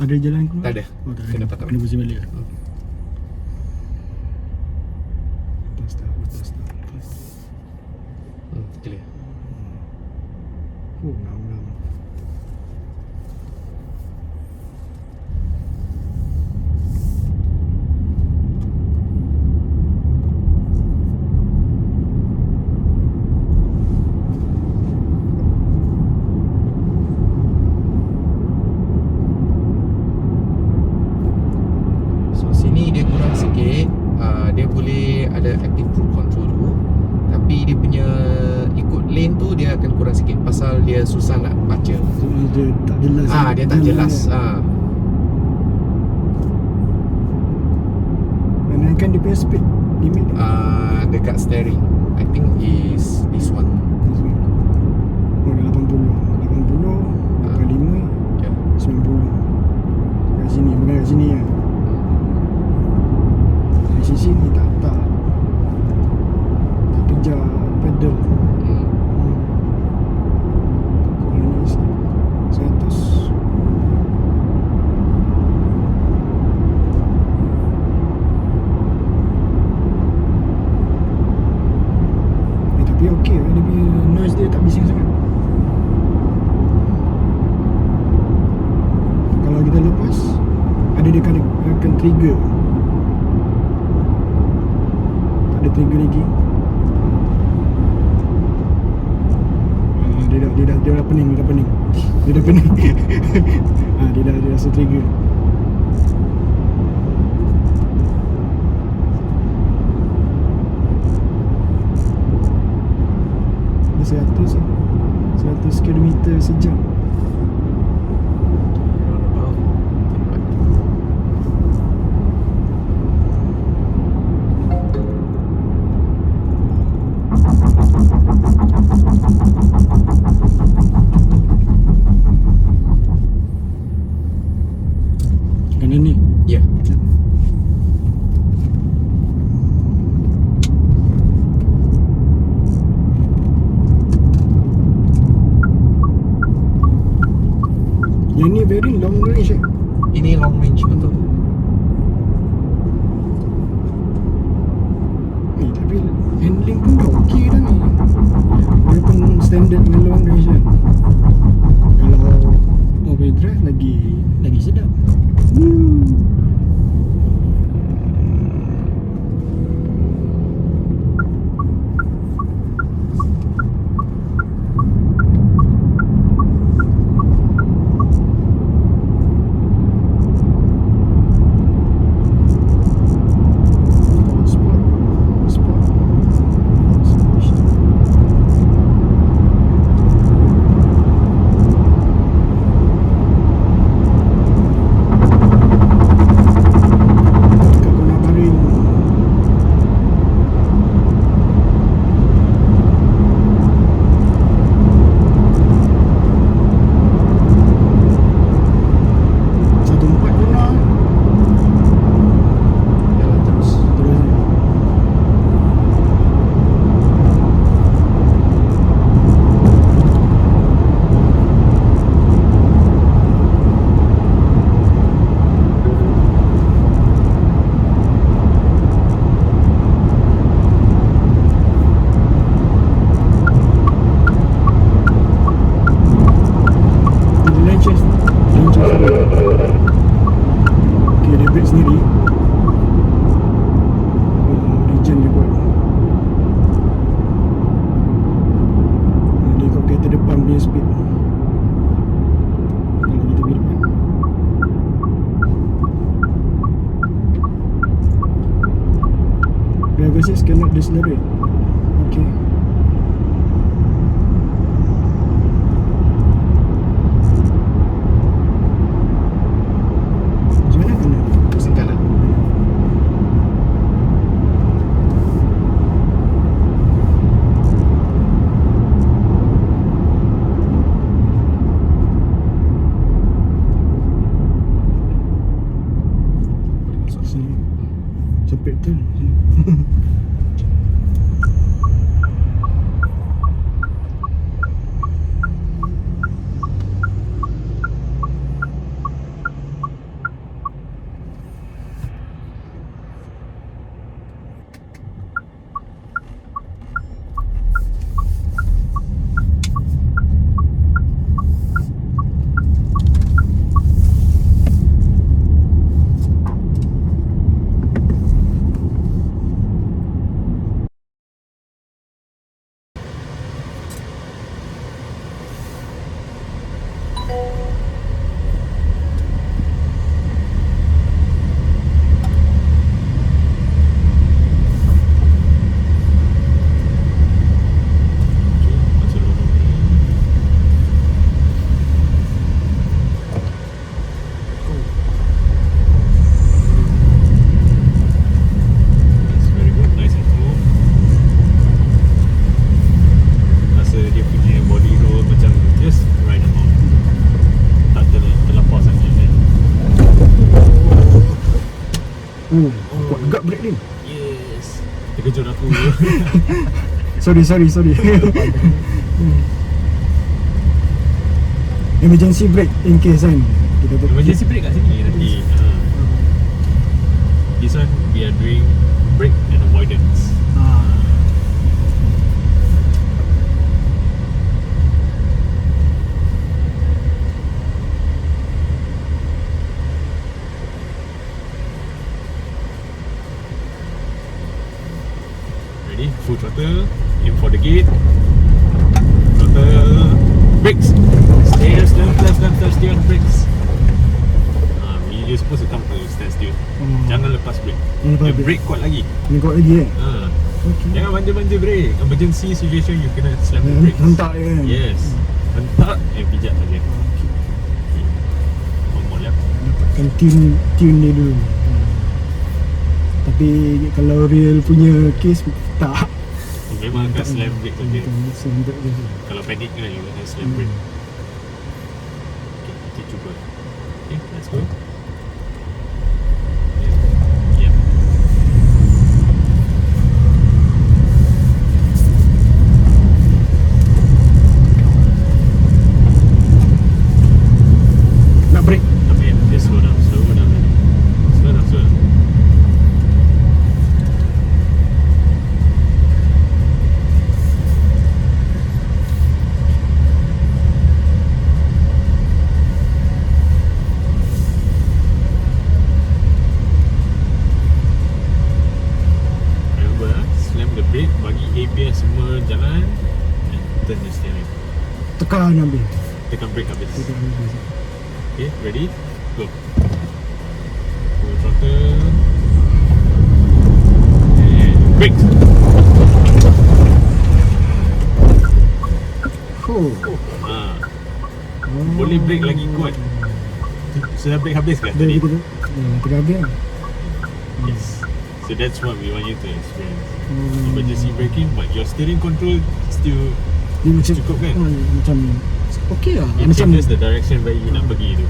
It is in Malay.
Ada jalan keluar? Tak ada. Oh, tak ada. Kena patah Kena balik. pusing balik lah. Lepas dah. Clear. Oh, ngam. So sini dia kurang sikit. Dia boleh ada active cruise control tu, tapi dia punya ikut lane tu dia akan kurang sikit pasal dia susah nak baca. Dia tak jelas. Dia tak jelas. Menaikkan dia punya speed limit. Dekat steering I think is this one. Oh, 80, 85, Yeah. 90. Kat sini, bukan kat sini kan. Dari sisi ni tak kejar pedal. Kurang ni sikit 100. Tapi okey lah, dia punya noise dia tak bising sangat. Kalau kita lepas, dia akan trigger. Tak ada trigger lagi. Dia dah pening. Dia dah pening. Dia dah rasa trigger. Dia 100 km sejam. Kanan ni. Ya. Yang ni very long range eh. Ini long range betul. Tapi handling pun dah okey dah ni. Walaupun standard dengan long range kan. Kalau all-wheel drive lagi sedap. Driver says cannot decelerate. Okay. Macam mana kena? Pusing kanan. Sini. Sampai tu. Oh, kuat juga brake ni. Yes. Terkejut aku. Sorry. Emergency brake in case kan. Kita tu. Emergency brake kat sini nanti. This one we are doing brake and avoidance. Ready? Full throttle. Aim for the gate. Throttle. Brakes. Steer on brakes. You're supposed to come to stand still. Jangan lepas brake. Dia brake kuat lagi. Ni kuat lagi Okay. Jangan manja-manja brake. Emergency situation you kena slam the brakes. Hentak je kan. Yes. Hentak pijak saja. Okay. One more lap. Dapatkan tune dia dulu. Tapi kalau real punya case tak. Memang akan slam brake saja. Slam brake je. Kalau panic kan you akan slam brake. Okay, kita cuba. Okay, let's go. Yeah. Nak brake. Tapi just slow down. Brake, bagi ABS semua jalan and turn the steering. Tekan ambil. Tekan brake habis. Tekan ambil. Okay, ready? Go. Full throttle. And brake. Boleh brake lagi kuat. Sudah brake habis kan tadi? Tekan habis. Yes. So that's what we want you to experience. Emergency braking, but your steering control still dia macam cukup kan? Macam okey lah. It changes the direction where you nak pergi tu.